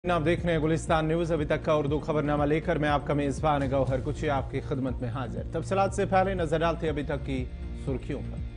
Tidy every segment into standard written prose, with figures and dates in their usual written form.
आप देख रहे हैं गुलिस्तान न्यूज। अभी तक का उर्दू खबरनामा लेकर मैं आपका मेजबान गौहर कुछ आपकी खिदमत में हाजिर। तफसीलात से पहले नजर डालते अभी तक की सुर्खियों पर।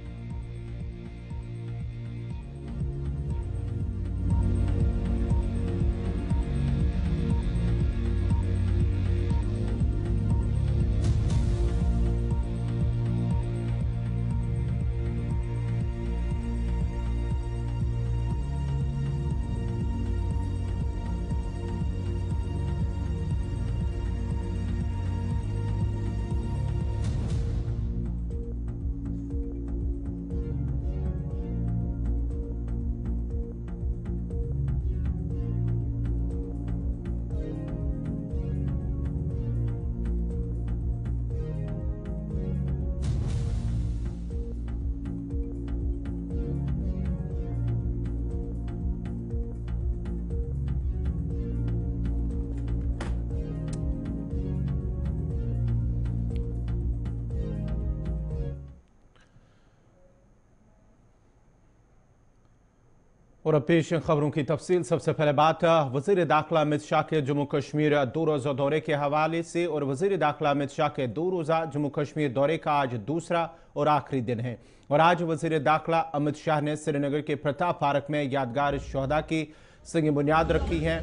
और अब पेश खबरों की तफसील। सबसे पहले बात वज़ीर दाखिला अमित शाह के जम्मू कश्मीर 2 रोज़ा दौरे के हवाले से। और वज़ीर दाखिला अमित शाह के 2 रोज़ा जम्मू कश्मीर दौरे का आज दूसरा और आखिरी दिन है। और आज वज़ीर दाखिला अमित शाह ने श्रीनगर के प्रताप पार्क में यादगार शोहदा की संग बुनियाद रखी है।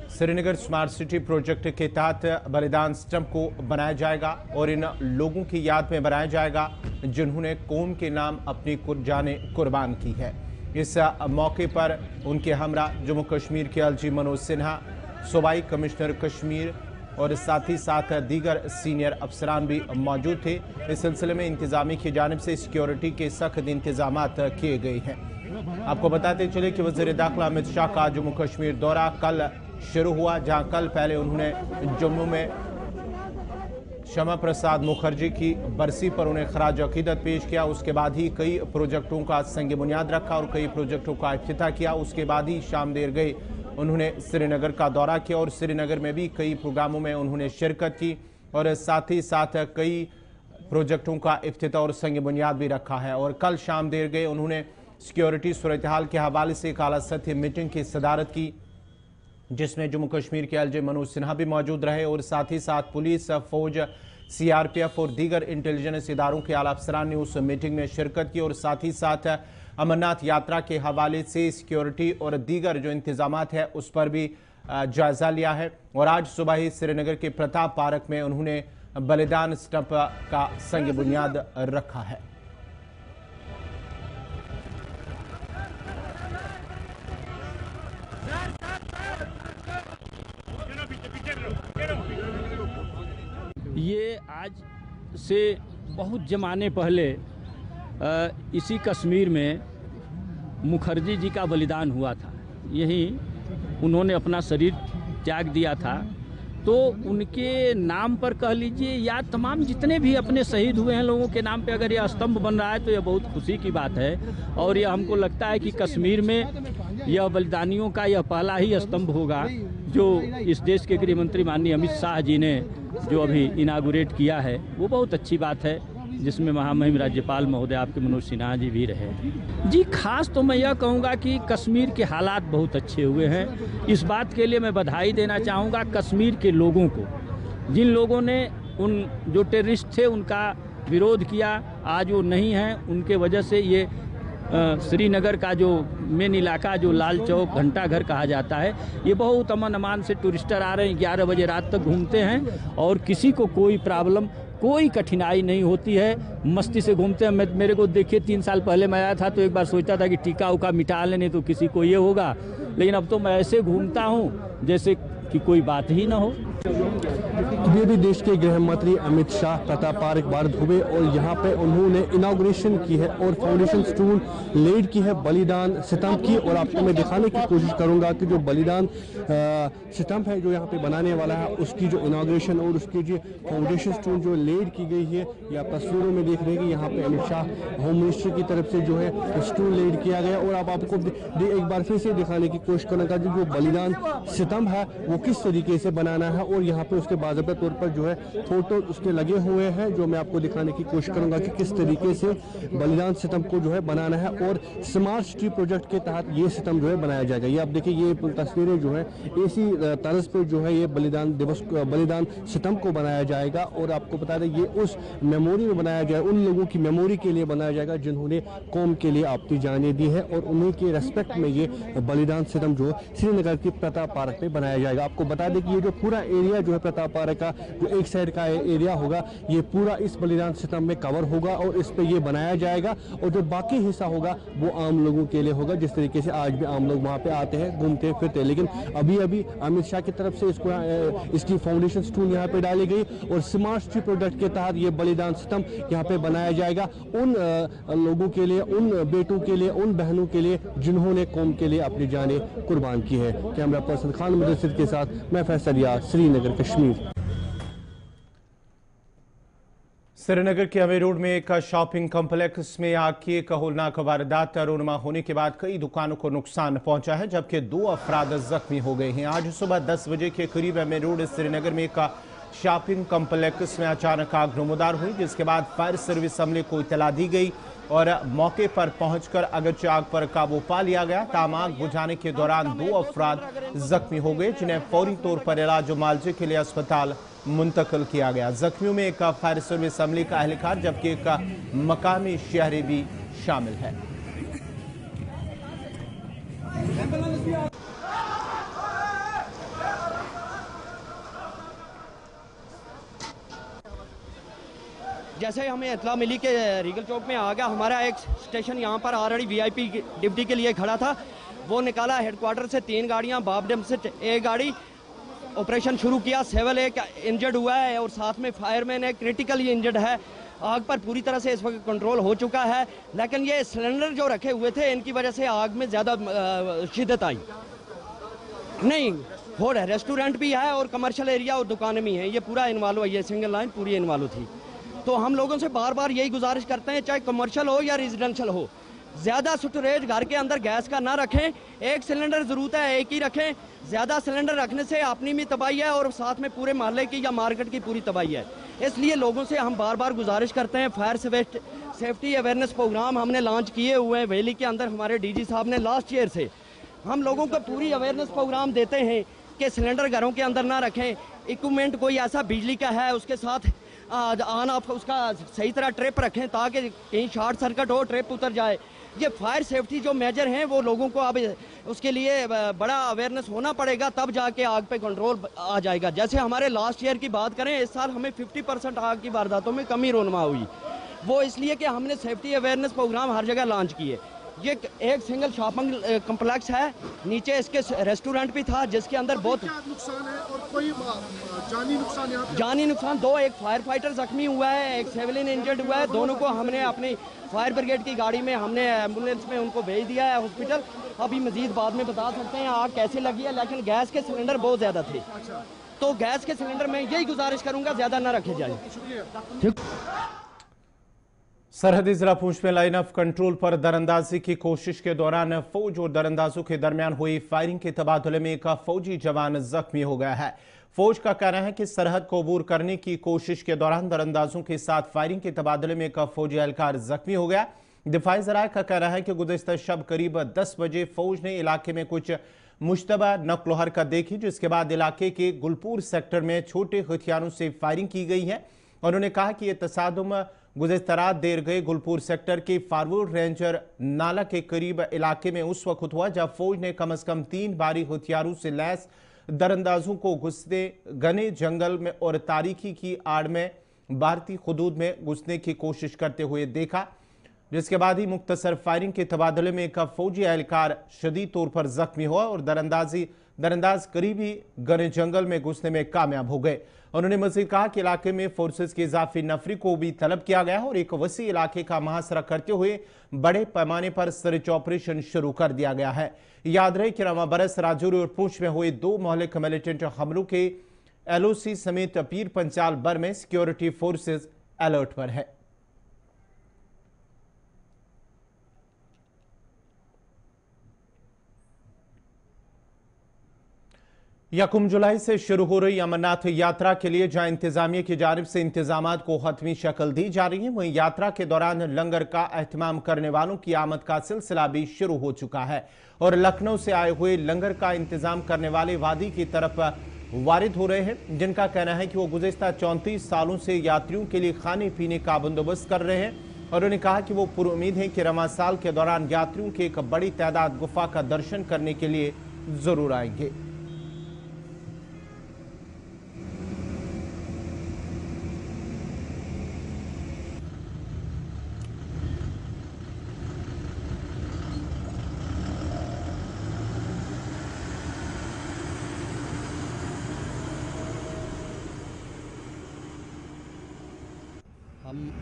श्रीनगर स्मार्ट सिटी प्रोजेक्ट के तहत बलिदान स्टंप को बनाया जाएगा और इन लोगों की याद में बनाया जाएगा जिन्होंने कौम के नाम अपनी जाने कुर्बान की है। इस मौके पर उनके हमरा जम्मू कश्मीर के एलजी मनोज सिन्हा, सूबाई कमिश्नर कश्मीर और साथ ही साथ दीगर सीनियर अफसरान भी मौजूद थे। इस सिलसिले में इंतजामी की जानिब से सिक्योरिटी के सख्त इंतजाम किए गए हैं। आपको बताते चले कि वज़ीर दाखिला अमित शाह का जम्मू कश्मीर दौरा कल शुरू हुआ, जहां कल पहले उन्होंने जम्मू में श्यामा प्रसाद मुखर्जी की बरसी पर उन्हें खराज अकीदत पेश किया। उसके बाद ही कई प्रोजेक्टों का संग बुनियाद रखा और कई प्रोजेक्टों का इफ्तिताह किया। उसके बाद ही शाम देर गई उन्होंने श्रीनगर का दौरा किया और श्रीनगर में भी कई प्रोग्रामों में उन्होंने शिरकत की और साथ ही साथ कई प्रोजेक्टों का इफ्तिताह और संग बुनियाद भी रखा है। और कल शाम देर गए उन्होंने सिक्योरिटी सूरत हाल के हवाले से एक आला सतही मीटिंग की सदारत की, जिसमें जम्मू कश्मीर के एलजी मनोज सिन्हा भी मौजूद रहे और साथ ही साथ पुलिस, फौज, सीआरपीएफ और दीगर इंटेलिजेंस इदारों के आला अफसरान ने उस मीटिंग में शिरकत की। और साथ ही साथ अमरनाथ यात्रा के हवाले से सिक्योरिटी और दीगर जो इंतजामात है उस पर भी जायजा लिया है। और आज सुबह ही श्रीनगर के प्रताप पार्क में उन्होंने बलिदान स्टंप का संग बुनियाद रखा है। ये आज से बहुत ज़माने पहले इसी कश्मीर में मुखर्जी जी का बलिदान हुआ था। यही उन्होंने अपना शरीर त्याग दिया था, तो उनके नाम पर कह लीजिए या तमाम जितने भी अपने शहीद हुए हैं लोगों के नाम पे अगर यह स्तंभ बन रहा है तो यह बहुत खुशी की बात है। और यह हमको लगता है कि कश्मीर में यह बलिदानियों का यह पहला ही स्तंभ होगा जो इस देश के गृह मंत्री माननीय अमित शाह जी ने जो अभी इनागुरेट किया है। वो बहुत अच्छी बात है, जिसमें महामहिम राज्यपाल महोदय आपके मनोज सिन्हा जी भी रहे। जी खास तो मैं यह कहूँगा कि कश्मीर के हालात बहुत अच्छे हुए हैं। इस बात के लिए मैं बधाई देना चाहूँगा कश्मीर के लोगों को, जिन लोगों ने उन जो टेररिस्ट थे उनका विरोध किया, आज वो नहीं हैं। उनके वजह से ये श्रीनगर का जो मेन इलाका जो लाल चौक घंटा घर कहा जाता है, ये बहुत अमन अमान से टूरिस्टर आ रहे हैं, 11 बजे रात तक घूमते हैं और किसी को कोई प्रॉब्लम कोई कठिनाई नहीं होती है, मस्ती से घूमते हैं। मेरे को देखिए 3 साल पहले मैं आया था तो एक बार सोचता था कि टीका उका मिटा लेने तो किसी को ये होगा, लेकिन अब तो मैं ऐसे घूमता हूँ जैसे कि कोई बात ही ना हो। ये भी देश के गृह मंत्री अमित शाह प्रताप पार्क भारत हुए और यहाँ पे उन्होंने इनाग्रेशन की है और फाउंडेशन स्टोन लेड की है बलिदान स्तंभ की। और आपको मैं दिखाने की कोशिश करूँगा कि जो बलिदान स्तंभ है जो यहाँ पे बनाने वाला है उसकी जो इनाग्रेशन और उसकी जो फाउंडेशन स्टोन जो लेड की गई है, ये आप तस्वीरों में देख रहे हैं कि यहाँ पे अमित शाह होम मिनिस्टर की तरफ से जो है स्टोन लेड किया गया। और आप आपको एक बार फिर से दिखाने की कोशिश करूँगा जो बलिदान स्तंभ है वो किस तरीके से बनाना है और यहाँ पे उसके बाज़ाब्ता तौर पर जो है फोटो उसके लगे हुए हैं, जो मैं आपको दिखाने की कोशिश करूंगा कि किस तरीके से बलिदान सितम को जो है बनाना है और स्मार्ट सिटी प्रोजेक्ट के तहत ये सितम जो है बनाया जाएगा। ये आप देखिए, ये तस्वीरें जो है इसी तर्ज पर जो है ये बलिदान दिवस, बलिदान सितम को बनाया जाएगा। और आपको बता दें ये उस मेमोरी में बनाया जाए, उन लोगों की मेमोरी के लिए बनाया जाएगा जिन्होंने कौम के लिए आपकी जानें दी है, और उन्हीं के रेस्पेक्ट में ये बलिदान सितम जो श्रीनगर की प्रताप पार्क में बनाया जाएगा। आपको बता दें कि ये जो पूरा एरिया जो है प्रताप पार्क का, जो एक साइड का एरिया होगा, ये पूरा इस बलिदान सितम में कवर होगा और इस पे ये बनाया जाएगा। और जो बाकी हिस्सा होगा वो आम लोगों के लिए होगा, जिस तरीके से आज भी आम लोग वहाँ पे आते हैं, घूमते फिरते। लेकिन अभी अभी अमित शाह की तरफ से इसकी फाउंडेशन स्टोन यहाँ पे डाली गई और स्मार्ट सिटी प्रोजेक्ट के तहत ये बलिदान सितम यहाँ पे बनाया जाएगा उन लोगों के लिए, उन बेटों के लिए, उन बहनों के लिए जिन्होंने कौम के लिए अपनी जानें कुर्बान की है। कैमरा पर्सन खान मुदस्सिर के साथ मैं फैसल यार, श्रीनगर कश्मीर। श्रीनगर के अमीर रोड में एक शॉपिंग कॉम्प्लेक्स में आग की एक होलनाक वारदात रूनुमा होने के बाद कई दुकानों को नुकसान पहुंचा है, जबकि 2 अफराद जख्मी हो गए हैं। आज सुबह 10 बजे के करीब अमीर रोड श्रीनगर में एक शॉपिंग कॉम्प्लेक्स में अचानक आग नमूदार हुई, जिसके बाद फायर सर्विस अमले को इतला दी गई और मौके पर पहुंचकर अगरचे आग पर काबू पा लिया गया। ताम आग बुझाने के दौरान 2 अफराद जख्मी हो गए, जिन्हें फौरी तौर पर इलाज मुआवजे के लिए अस्पताल मुंतकिल किया गया। जख्मियों में एक फायर सर्विस अमले का एहलकार जबकि एक मकामी शहरी भी शामिल है। जैसे हमें इतला मिली कि रीगल चौक में आ गया, हमारा एक स्टेशन यहाँ पर ऑलरेडी वीआईपी ड्यूटी के लिए खड़ा था, वो निकाला हेडक्वार्टर से 3 गाड़ियाँ, बाबडम से 1 गाड़ी, ऑपरेशन शुरू किया। सिविल एक इंजर्ड हुआ है और साथ में फायरमैन है, क्रिटिकली इंजर्ड है। आग पर पूरी तरह से इस वक्त कंट्रोल हो चुका है, लेकिन ये सिलेंडर जो रखे हुए थे इनकी वजह से आग में ज़्यादा शिद्दत आई। नहीं, हो रहा है, रेस्टोरेंट भी है और कमर्शियल एरिया और दुकानें भी हैं, ये पूरा इन्वॉल्व है, ये सिंगल लाइन पूरी इन्वॉल्व थी। तो हम लोगों से बार बार यही गुजारिश करते हैं, चाहे कमर्शियल हो या रेजिडेंशियल हो, ज़्यादा स्टोरेज घर के अंदर गैस का ना रखें। एक सिलेंडर ज़रूरत है, एक ही रखें। ज़्यादा सिलेंडर रखने से अपनी भी तबाही है और साथ में पूरे मोहल्ले की या मार्केट की पूरी तबाही है। इसलिए लोगों से हम बार बार गुजारिश करते हैं, फायर सेफ्टी अवेयरनेस प्रोग्राम हमने लॉन्च किए हुए हैं वैली के अंदर। हमारे डीजी साहब ने लास्ट ईयर से हम लोगों को पूरी अवेयरनेस प्रोग्राम देते हैं कि सिलेंडर घरों के अंदर ना रखें। इक्विपमेंट कोई ऐसा बिजली का है उसके साथ ऑन ऑफ उसका सही तरह ट्रिप रखें ताकि कहीं शॉर्ट सर्किट हो, ट्रिप उतर जाए। ये फायर सेफ्टी जो मेजर हैं वो लोगों को अब उसके लिए बड़ा अवेयरनेस होना पड़ेगा, तब जाके आग पे कंट्रोल आ जाएगा। जैसे हमारे लास्ट ईयर की बात करें, इस साल हमें 50% आग की वारदातों में कमी रोनमा हुई। वो इसलिए कि हमने सेफ्टी अवेयरनेस प्रोग्राम हर जगह लॉन्च किए। ये एक सिंगल शॉपिंग कम्प्लेक्स है, नीचे इसके रेस्टोरेंट भी था जिसके अंदर बहुत नुकसान है और कोई जानी नुकसान यहाँ पे? जानी नुकसान 2, एक फायर फाइटर जख्मी हुआ है, एक सिविलियन इंजर्ड हुआ है। दोनों को हमने अपनी फायर ब्रिगेड की गाड़ी में, हमने एम्बुलेंस में उनको भेज दिया है हॉस्पिटल। अभी मजीद बाद में बता सकते हैं आग कैसे लगी है, लेकिन गैस के सिलेंडर बहुत ज़्यादा थे। तो गैस के सिलेंडर में यही गुजारिश करूँगा ज़्यादा ना रखे जाए। सरहदी जिला पूंछ में लाइन ऑफ कंट्रोल पर दरअंदाजी की कोशिश के दौरान फौज और दरअंदाजों के दरमियान हुई फायरिंग के तबादले में एक फौजी जवान जख्मी हो गया है। फौज का कहना है कि सरहद को अबूर करने की कोशिश के दौरान दरअंदाजों के साथ फायरिंग के तबादले में एक फौजी एहलकार जख्मी हो गया। दिफाई ज़राए का कहना है कि गुज़िश्ता शब करीब 10 बजे फौज ने इलाके में कुछ मुश्तबा नक्ल हरकत देखी, जिसके बाद इलाके के गुलपुर सेक्टर में छोटे हथियारों से फायरिंग की गई है। उन्होंने कहा कि यह तसादुम गुज़िश्ता रात देर गए गुलपुर सेक्टर के फारवर्ड रेंजर नाला के करीब इलाके में उस वक्त हुआ जब फौज ने कम अज कम 3 भारी हथियारों से लैस दरअंदाजों को घने जंगल में और तारीकी की आड़ में भारतीय हुदूद में घुसने की कोशिश करते हुए देखा, जिसके बाद ही मुख्तसर फायरिंग के तबादले में एक फौजी एहलकार शदीद तौर पर जख्मी हुआ और दरअंदाज करीबी घने जंगल में घुसने में कामयाब हो गए। उन्होंने मजीद कहा कि इलाके में फोर्सेस की इजाफी नफरी को भी तलब किया गया और एक वसी इलाके का मुहासरा करते हुए बड़े पैमाने पर सर्च ऑपरेशन शुरू कर दिया गया है। याद रहे कि रवा बरस राजौरी और पूंछ में हुए 2 महलिक मिलिटेंट हमलों के LOC समेत पीर पंचाल बर में सिक्योरिटी फोर्सेस अलर्ट पर है। यकम जुलाई से शुरू हो रही अमरनाथ यात्रा के लिए जहां इंतजामिया की जानिब से इंतजामात को हतमी शक्ल दी जा रही है, वहीं यात्रा के दौरान लंगर का एहतमाम करने वालों की आमद का सिलसिला भी शुरू हो चुका है और लखनऊ से आए हुए लंगर का इंतजाम करने वाले वादी की तरफ वारिद हो रहे हैं, जिनका कहना है कि वो गुज़िश्ता 34 सालों से यात्रियों के लिए खाने पीने का बंदोबस्त कर रहे हैं और उन्होंने कहा कि वो पुरुम्मीद हैं कि रमज़ान साल के दौरान यात्रियों की एक बड़ी तादाद गुफा का दर्शन करने के लिए जरूर आएंगे।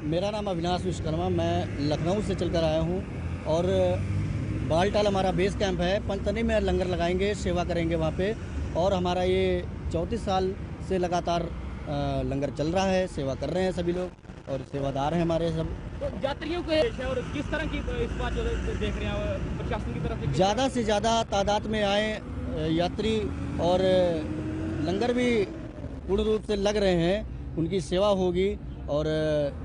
मेरा नाम अविनाश विश्वकर्मा, मैं लखनऊ से चलकर आया हूँ और बालटाल हमारा बेस कैंप है। पंचतनी में लंगर लगाएंगे, सेवा करेंगे वहाँ पे और हमारा ये 34 साल से लगातार लंगर चल रहा है, सेवा कर रहे हैं सभी लोग और सेवादार हैं हमारे सब। तो यात्रियों को और किस तरह की इस बात जो देख रहे हैं प्रशासन की तरफ ज़्यादा से ज़्यादा तादाद में आए यात्री और लंगर भी पूर्ण रूप से लग रहे हैं, उनकी सेवा होगी और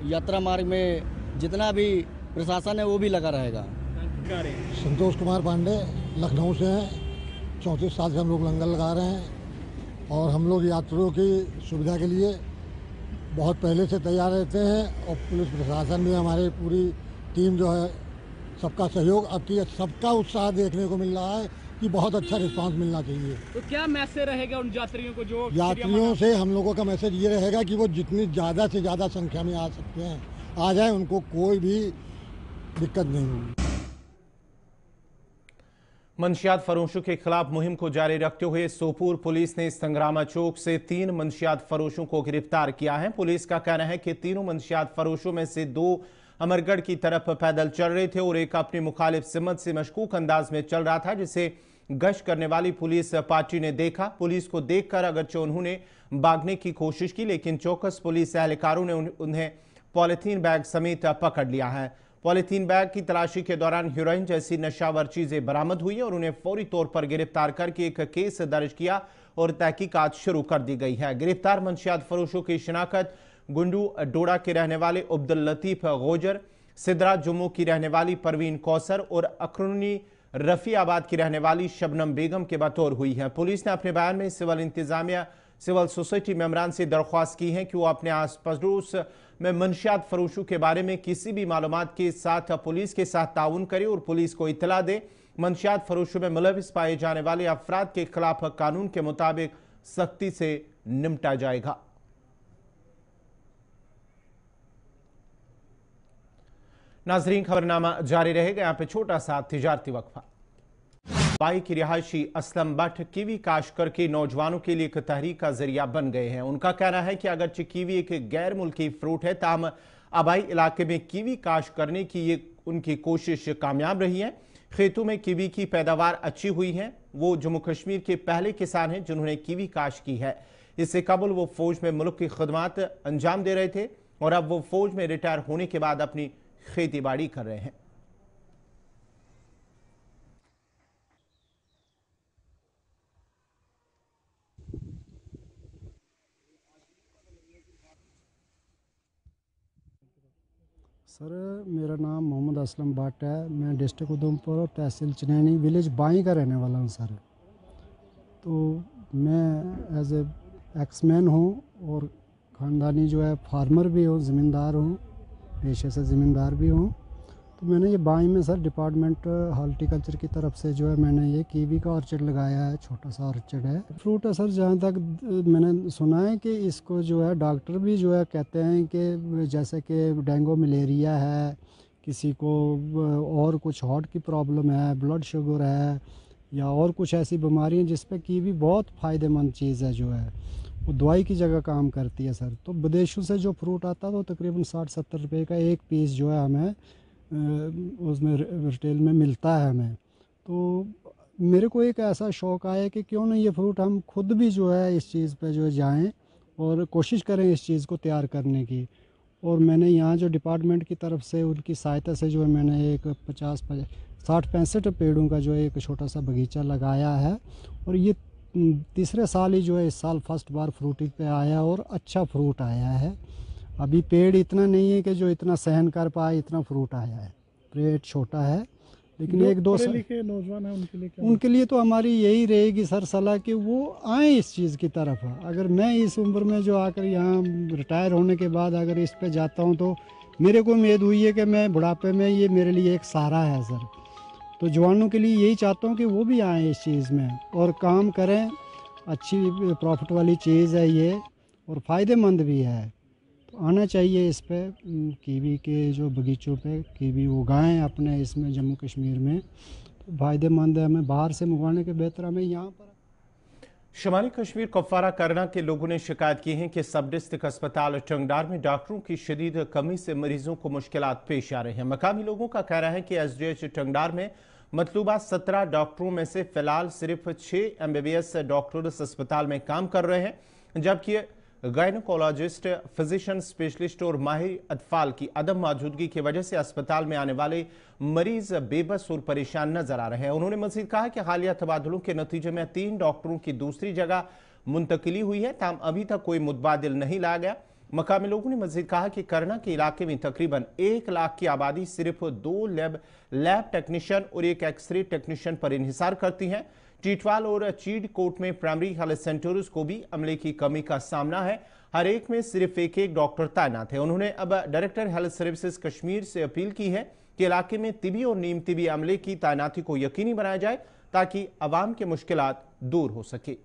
यात्रा मार्ग में जितना भी प्रशासन है वो भी लगा रहेगा। संतोष कुमार पांडे लखनऊ से हैं। 34 साल से हम लोग लंगर लगा रहे हैं और हम लोग यात्रियों की सुविधा के लिए बहुत पहले से तैयार रहते हैं और पुलिस प्रशासन भी, हमारी पूरी टीम जो है, सबका सहयोग, अति सबका उत्साह देखने को मिल रहा है कि बहुत अच्छा रिस्पांस मिलना चाहिए। तो क्या मैसेज रहेगा उन यात्रियों को? जो यात्रियों से हम लोगों का मैसेज ये रहेगा कि वो जितनी ज़्यादा से ज़्यादा संख्या में आ सकते हैं आ जाए, उनको कोई भी दिक्कत नहीं होगी। मंशियात फरोशों के खिलाफ मुहिम को जारी रखते हुए सोपूर पुलिस ने संग्रामा चौक से 3 मंशियात फरोशों को गिरफ्तार किया है। पुलिस का कहना है कि तीनों मंशियात फरोशों में से 2 अमरगढ़ की तरफ पैदल चल रहे थे और एक अपनी मुखालिफ सिमत से मशकूक अंदाज में चल रहा था, जिसे गश्त करने वाली पुलिस पार्टी ने देखा। पुलिस को देखकर अगरचे उन्होंने भागने की कोशिश की, लेकिन चौकस पुलिस एहलकारों ने उन्हें पॉलीथीन बैग समेत पकड़ लिया है। पॉलीथीन बैग की तलाशी के दौरान हेरोइन जैसी नशावर चीजें बरामद हुई और उन्हें फौरी तौर पर गिरफ्तार करके एक केस दर्ज किया और तहकीकात शुरू कर दी गई है। गिरफ्तार मंशियात फरोशों की शिनाख्त गुंडू डोडा के रहने वाले अब्दुल लतीफ गोजर, सिदरा जम्मू की रहने वाली परवीन कौसर और अखरूनी रफीआबाद की रहने वाली शबनम बेगम के बतौर हुई है। पुलिस ने अपने बयान में सिविल इंतजामिया सिविल सोसाइटी मेंबरान से दरख्वास्त की है कि वो अपने आस पड़ोस में मंशियात फरोशों के बारे में किसी भी मालूमात के साथ पुलिस के साथ ताउन करे और पुलिस को इतला दे। मंशियात फरोशों में मुलविस पाए जाने वाले अफराद के खिलाफ कानून के मुताबिक सख्ती से निपटा जाएगा। नाजरीन, खबरनामा जारी रहेगा। यहाँ पे छोटा सा तिजारती वक्फा। बाई की रिहायशी असलम भट्ट कीवी काश्त करके नौजवानों के लिए एक तहरीक का जरिया बन गए हैं। उनका कहना है कि अगरचे कीवी एक गैर मुल्की फ्रूट है, ताहम आबाई इलाके में कीवी काश्त करने की ये उनकी कोशिश कामयाब रही है। खेतों में कीवी की पैदावार अच्छी हुई है। वो जम्मू कश्मीर के पहले किसान हैं जिन्होंने कीवी काश्त की है। इससे कबल वो फौज में मुल्क की खदमात अंजाम दे रहे थे और अब वो फौज में रिटायर होने के बाद अपनी खेती बाड़ी कर रहे हैं। सर, मेरा नाम मोहम्मद असलम भट्ट है। मैं डिस्ट्रिक्ट उधमपुर और तहसील चनैनी विलेज बाई का रहने वाला हूँ सर। तो मैं एज ए एक्समैन हूँ और ख़ानदानी जो है फार्मर भी हूँ, ज़मींदार हूँ, पेशे से ज़मींदार भी हूँ। तो मैंने ये बाई में सर डिपार्टमेंट हॉर्टिकल्चर की तरफ से जो है मैंने ये कीवी का ऑर्चर्ड लगाया है। छोटा सा ऑर्चर्ड है, फ्रूट है सर। जहाँ तक मैंने सुना है कि इसको जो है डॉक्टर भी जो है कहते हैं कि जैसे कि डेंगू मलेरिया है, किसी को और कुछ हार्ट की प्रॉब्लम है, ब्लड शुगर है या और कुछ ऐसी बीमारी है जिस पे कीवी बहुत फ़ायदेमंद चीज़ है, जो है वो दवाई की जगह काम करती है सर। तो विदेशों से जो फ्रूट आता है तो तकरीबन 60-70 रुपये का एक पीस जो है हमें उसमें रिटेल में मिलता है हमें। तो मेरे को एक ऐसा शौक़ आया कि क्यों नहीं ये फ्रूट हम खुद भी जो है इस चीज़ पे जो है जाएँ और कोशिश करें इस चीज़ को तैयार करने की। और मैंने यहाँ जो डिपार्टमेंट की तरफ से उनकी सहायता से जो है मैंने एक 60-65 पेड़ों का जो है एक छोटा सा बगीचा लगाया है और ये तीसरे साल ही जो है इस साल फर्स्ट बार फ्रूटिंग पे आया और अच्छा फ्रूट आया है। अभी पेड़ इतना नहीं है कि जो इतना सहन कर पाए, इतना फ्रूट आया है। पेड़ छोटा है, लेकिन एक दो लिखे नौजवान हैं उनके लिए तो हमारी यही रहेगी सर सलाह कि वो आए इस चीज़ की तरफ। अगर मैं इस उम्र में जो आकर यहाँ रिटायर होने के बाद अगर इस पे जाता हूँ तो मेरे को उम्मीद हुई है कि मैं बुढ़ापे में ये मेरे लिए एक सहारा है सर। तो जवानों के लिए यही चाहता हूँ कि वो भी आएँ इस चीज़ में और काम करें। अच्छी प्रॉफिट वाली चीज़ है ये और फ़ायदेमंद भी है, तो आना चाहिए इस पे। कीवी के जो बगीचों पे कीवी उगाएं अपने इसमें जम्मू कश्मीर में, तो फ़ायदेमंद है। हमें बाहर से मंगवाने के बेहतर हमें यहाँ पर। शुमाली कश्मीर कुपवारा करना के लोगों ने शिकायत की है कि सब डिस्ट्रिक्ट अस्पताल टंगडार में डॉक्टरों की शदीद कमी से मरीजों को मुश्किलात पेश आ रही हैं। मकामी लोगों का कहना है कि SDH टंगडार में मतलूबा 17 डॉक्टरों में से फिलहाल सिर्फ 6 MBBS डॉक्टर इस अस्पताल में काम कर रहे हैं, जबकि गायनोकोलॉजिस्ट, फिजिशियन स्पेशलिस्ट और माहिर अतफाल की अदम मौजूदगी की वजह से अस्पताल में आने वाले मरीज बेबस और परेशान नजर आ रहे हैं। उन्होंने मजीद कहा कि हालिया तबादलों के नतीजे में 3 डॉक्टरों की दूसरी जगह मुंतकिली हुई है, ताम अभी तक कोई मुतबादिल नहीं लाया गया। मकामी लोगों ने मजीद कहा कि करना के इलाके में तकरीबन 1 लाख की आबादी सिर्फ 2 लैब टेक्नीशियन और 1 एक्सरे टेक्नीशियन पर इन्हिसार करती है। टीटवाल और चीड कोट में प्राइमरी हेल्थ सेंटर्स को भी अमले की कमी का सामना है, हर एक में सिर्फ एक डॉक्टर तैनात है। उन्होंने अब डायरेक्टर हेल्थ सर्विसेज कश्मीर से अपील की है कि इलाके में तिबी और नीम तिबी अमले की तैनाती को यकीनी बनाया जाए ताकि अवाम की मुश्किलात दूर हो सके।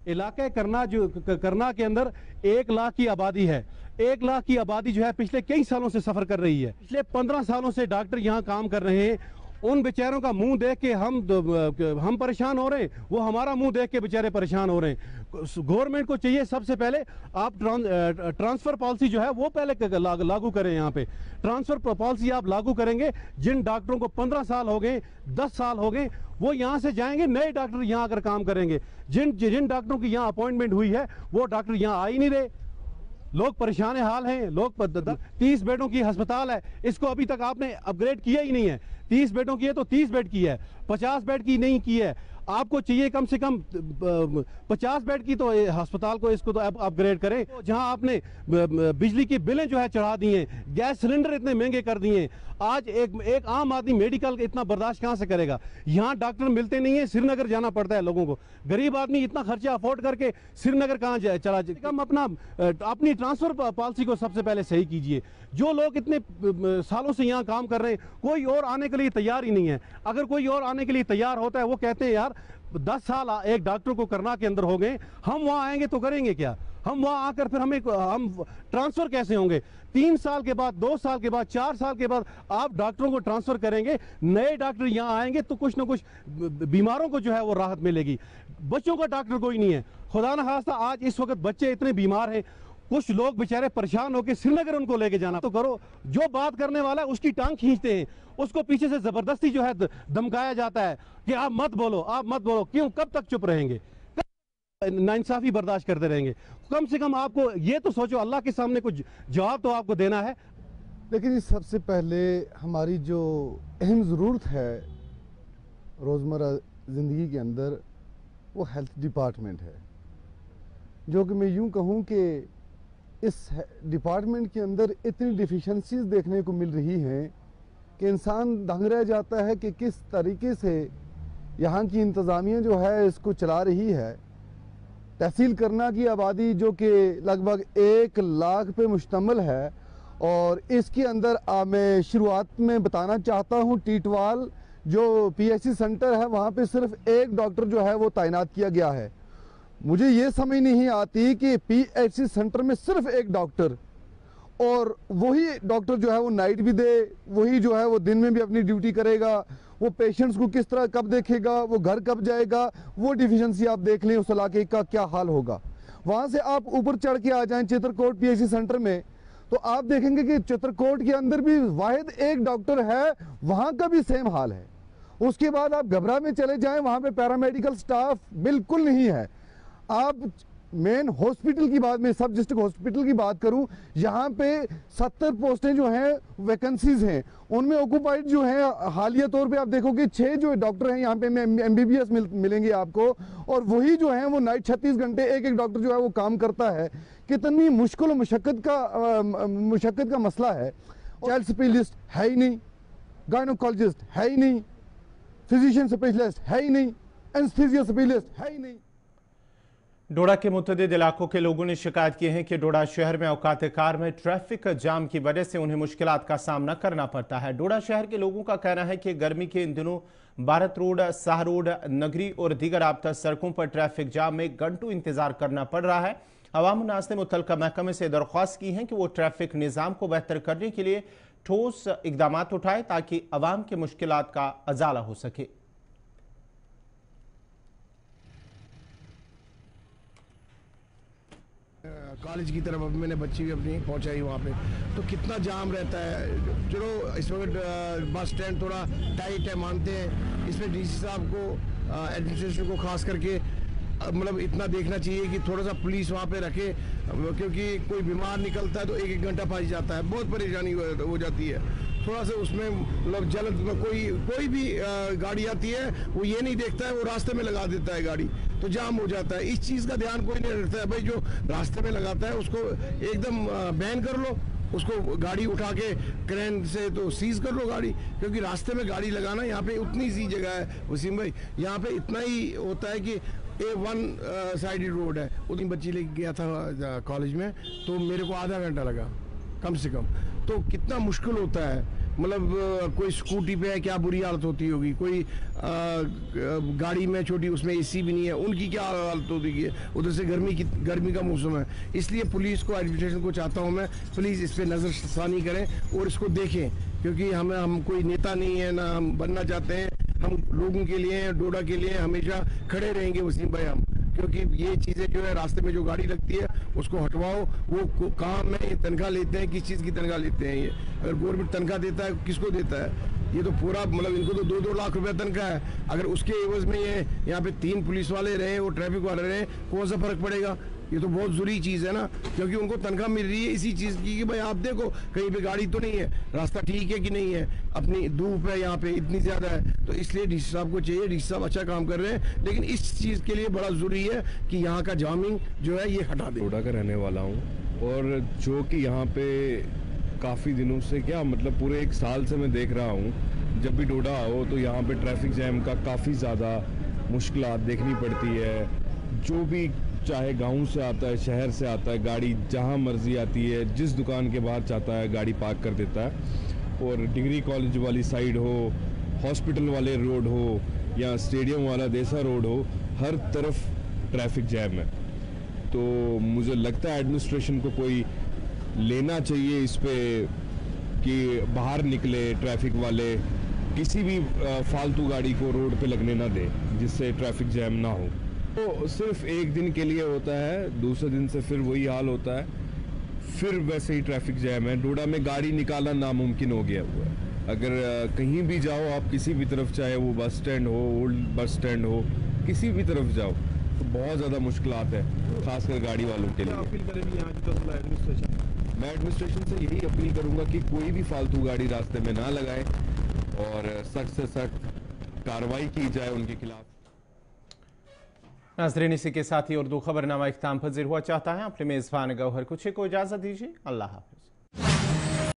इलाके करना के अंदर 1 लाख की आबादी है। 1 लाख की आबादी जो है पिछले कई सालों से सफर कर रही है। पिछले 15 सालों से डॉक्टर यहाँ काम कर रहे हैं। उन बेचारों का मुंह देख के हम परेशान हो रहे हैं, वो हमारा मुंह देख के बेचारे परेशान हो रहे हैं। गवर्नमेंट को चाहिए सबसे पहले आप ट्रांसफर पॉलिसी जो है वो पहले लागू करें। यहाँ पे ट्रांसफर पॉलिसी आप लागू करेंगे, जिन डॉक्टरों को 15 साल हो गए, 10 साल हो गए, वो यहाँ से जाएंगे, नए डॉक्टर यहाँ आकर काम करेंगे। जिन डॉक्टरों की यहाँ अपॉइंटमेंट हुई है वो डॉक्टर यहाँ आ ही नहीं रहे। लोग परेशान हाल हैं। लोग 30 बेडों की अस्पताल है, इसको अभी तक आपने अपग्रेड किया ही नहीं है। 30 बेडों की है तो 30 बेड की है, 50 बेड की नहीं की है। आपको चाहिए कम से कम 50 बेड की, तो अस्पताल को इसको तो अपग्रेड करें। तो जहां आपने बिजली की बिलें जो है चढ़ा दी हैं, गैस सिलेंडर इतने महंगे कर दिए, आज एक आम आदमी मेडिकल इतना बर्दाश्त कहां से करेगा। यहाँ डॉक्टर मिलते नहीं है, श्रीनगर जाना पड़ता है लोगों को। गरीब आदमी इतना खर्चा अफोर्ड करके श्रीनगर कहाँ चला जाए। कम अपनी ट्रांसफर पॉलिसी को सबसे पहले सही कीजिए। जो लोग इतने सालों से यहाँ काम कर रहे हैं, कोई और आने के लिए तैयार ही नहीं है। अगर कोई और आने के लिए तैयार होता है, वो कहते हैं यार 10 साल एक डॉक्टर को करना के अंदर हो गए, हम वहां आएंगे तो करेंगे क्या। हम वहां आकर फिर हम ट्रांसफर कैसे होंगे। 3 साल के बाद, 2 साल के बाद, 4 साल के बाद आप डॉक्टरों को ट्रांसफर करेंगे, नए डॉक्टर यहाँ आएंगे तो कुछ ना कुछ बीमारों को जो है वो राहत मिलेगी। बच्चों का डॉक्टर कोई नहीं है। खुदा न खास्ता आज इस वक्त बच्चे इतने बीमार हैं, कुछ लोग बेचारे परेशान होकर श्रीनगर उनको लेके जाना तो करो। जो बात करने वाला है उसकी टांग खींचते हैं, उसको पीछे से जबरदस्ती जो है धमकाया जाता है कि आप मत बोलो, आप मत बोलो। क्यों, कब तक चुप रहेंगे, नाइंसाफी बर्दाश्त करते रहेंगे। कम से कम आपको ये तो सोचो, अल्लाह के सामने कुछ जवाब तो आपको देना है। लेकिन सबसे पहले हमारी जो अहम ज़रूरत है रोज़मर्रा ज़िंदगी के अंदर, वो हेल्थ डिपार्टमेंट है। जो कि मैं यूँ कहूँ कि इस डिपार्टमेंट के अंदर इतनी डिफिशेंसीज देखने को मिल रही हैं कि इंसान दंग रह जाता है कि किस तरीके से यहाँ की इंतज़ामिया जो है इसको चला रही है। तहसील करना की आबादी जो कि लगभग 1 लाख पे मुश्तमिल है, और इसके अंदर मैं शुरुआत में बताना चाहता हूँ, टीटवाल जो PHC सेंटर है वहाँ पे सिर्फ 1 डॉक्टर जो है वो तैनात किया गया है। मुझे ये समझ नहीं आती कि PHC सेंटर में सिर्फ 1 डॉक्टर, और वही डॉक्टर जो है वो नाइट भी दे, वही जो है वो दिन में भी अपनी ड्यूटी करेगा। वो पेशेंट्स को किस तरह कब देखेगा, वो घर कब जाएगा, वो डिफिशेंसी आप देख लें उस इलाके का क्या हाल होगा। वहाँ से आप ऊपर चढ़ के आ जाएं चित्रकूट PHC सेंटर में, तो आप देखेंगे कि चित्रकूट के अंदर भी वाहिद 1 डॉक्टर है, वहाँ का भी सेम हाल है। उसके बाद आप घबरा में चले जाएं, वहाँ पे पैरामेडिकल स्टाफ बिल्कुल नहीं है। आप मेन हॉस्पिटल की बात, मैं सब डिस्ट्रिक्ट हॉस्पिटल की बात करूं, यहाँ पे 70 पोस्टें जो हैं वैकेंसीज हैं, उनमें ऑक्यूपाइड जो है हालिया तौर पे आप देखोगे 6 जो डॉक्टर हैं यहाँ पे MBBS मिलेंगे आपको, और वही जो है वो नाइट 36 घंटे एक डॉक्टर जो है वो काम करता है। कितनी मुश्किल और मुशक्कत का मसला है। चाइल्ड स्पेशलिस्ट है ही नहीं, गायनोकोलॉजिस्ट है ही नहीं, फिजिशियन स्पेशलिस्ट है ही नहीं, एनेस्थीसिया स्पेशलिस्ट है ही नहीं। डोडा के मुतअद्दिद इलाकों के लोगों ने शिकायत की है कि डोडा शहर में औकात कार में ट्रैफिक जाम की वजह से उन्हें मुश्किलात का सामना करना पड़ता है। डोडा शहर के लोगों का कहना है कि गर्मी के इन दिनों भारत रोड, शाह रोड, नगरी और दीगर आबता सड़कों पर ट्रैफिक जाम में घंटों इंतजार करना पड़ रहा है। अवाम नाज़ ने मुतल्लिका महकमे से दरख्वास्त की है कि वो ट्रैफिक निज़ाम को बेहतर करने के लिए ठोस इकदाम उठाए ताकि अवाम की मुश्किलात का अजाला हो सके। कॉलेज की तरफ मैंने बच्ची भी अपनी पहुंचाई वहाँ पे, तो कितना जाम रहता है। चलो इस वक्त बस स्टैंड थोड़ा टाइट है, मानते हैं, इसमें DC साहब को, एडमिनिस्ट्रेशन को खास करके मतलब इतना देखना चाहिए कि थोड़ा सा पुलिस वहाँ पे रखे, क्योंकि कोई बीमार निकलता है तो 1-1 घंटा फंस जाता है, बहुत परेशानी हो जाती है। थोड़ा सा उसमें मतलब जल्द में कोई भी गाड़ी आती है, वो ये नहीं देखता है, वो रास्ते में लगा देता है गाड़ी, तो जाम हो जाता है। इस चीज़ का ध्यान कोई नहीं रखता है। भाई जो रास्ते में लगाता है उसको एकदम बैन कर लो, उसको गाड़ी उठा के क्रेन से तो सीज कर लो गाड़ी, क्योंकि रास्ते में गाड़ी लगाना यहाँ पे उतनी सी जगह है वसीम भाई, यहाँ पे इतना ही होता है कि A1 साइडेड रोड है। उतनी बच्ची लेके गया था कॉलेज में, तो मेरे को आधा घंटा लगा कम से कम। तो कितना मुश्किल होता है, मतलब कोई स्कूटी पे है, क्या बुरी हालत होती होगी, कोई गाड़ी में छोटी, उसमें AC भी नहीं है, उनकी क्या हालत होती है। उधर से गर्मी का मौसम है, इसलिए पुलिस को, एडमिनिस्ट्रेशन को चाहता हूँ मैं, प्लीज़ इस पर नज़रसानी करें और इसको देखें, क्योंकि हम कोई नेता नहीं है, ना हम बनना चाहते हैं। हम लोगों के लिए, डोडा के लिए हमेशा खड़े रहेंगे वसीम भाई हम, क्योंकि ये चीज़ें जो है रास्ते में जो गाड़ी लगती है उसको हटवाओ। वो कहाँ में तनख्वाह लेते हैं, किस चीज़ की तनख्वाह लेते हैं ये? अगर गवर्नमेंट तनख्वाह देता है, किसको देता है? ये तो पूरा मतलब इनको तो 2-2 लाख रुपया तनख्वाह है। अगर उसके एवज में ये यहाँ पे 3 पुलिस वाले रहे और ट्रैफिक वाले रहे, कौन सा फर्क पड़ेगा? ये तो बहुत ज़रूरी चीज़ है ना, क्योंकि उनको तनख्वाह मिल रही है इसी चीज़ की कि भाई आप देखो कहीं पे गाड़ी तो नहीं है, रास्ता ठीक है कि नहीं है, अपनी धूप है यहाँ पे इतनी ज़्यादा है। तो इसलिए DC साहब को चाहिए, DC साहब अच्छा काम कर रहे हैं, लेकिन इस चीज़ के लिए बड़ा ज़रूरी है कि यहाँ का जामिंग जो है ये हटा दें। डोडा का रहने वाला हूँ, और जो कि यहाँ पे काफ़ी दिनों से, क्या मतलब पूरे 1 साल से मैं देख रहा हूँ, जब भी डोडा आओ तो यहाँ पे ट्रैफिक जैम का काफ़ी ज़्यादा मुश्किलात देखनी पड़ती है। जो भी चाहे गांव से आता है, शहर से आता है, गाड़ी जहां मर्जी आती है, जिस दुकान के बाहर चाहता है गाड़ी पार्क कर देता है। और डिग्री कॉलेज वाली साइड हो, हॉस्पिटल वाले रोड हो, या स्टेडियम वाला देसा रोड हो, हर तरफ ट्रैफिक जैम है। तो मुझे लगता है एडमिनिस्ट्रेशन को कोई लेना चाहिए इस पे कि बाहर निकले ट्रैफिक वाले, किसी भी फालतू गाड़ी को रोड पे लगने ना दे, जिससे ट्रैफिक जैम ना हो। तो सिर्फ 1 दिन के लिए होता है, दूसरे दिन से फिर वही हाल होता है, फिर वैसे ही ट्रैफिक जैम है। डोडा में गाड़ी निकालना नामुमकिन हो गया हुआ है। अगर कहीं भी जाओ आप, किसी भी तरफ, चाहे वो बस स्टैंड हो, ओल्ड बस स्टैंड हो, किसी भी तरफ जाओ, तो बहुत ज़्यादा मुश्किलात है, खासकर गाड़ी वालों के लिए। अपील करेंगे यहाँ की तो एडमिनिस्ट्रेशन? मैं एडमिनिस्ट्रेशन से यही अपील करूँगा कि कोई भी फालतू गाड़ी रास्ते में ना लगाए और सख्त से सख्त कार्रवाई की जाए उनके खिलाफ। नाज़रीन, इसी के साथ ही उर्दू खबरनामा इख्तिताम पज़ीर हुआ। चाहता है अपने मेज़बान गौहर कुछ को इजाज़त दीजिए। अल्लाह हाफ़िज़।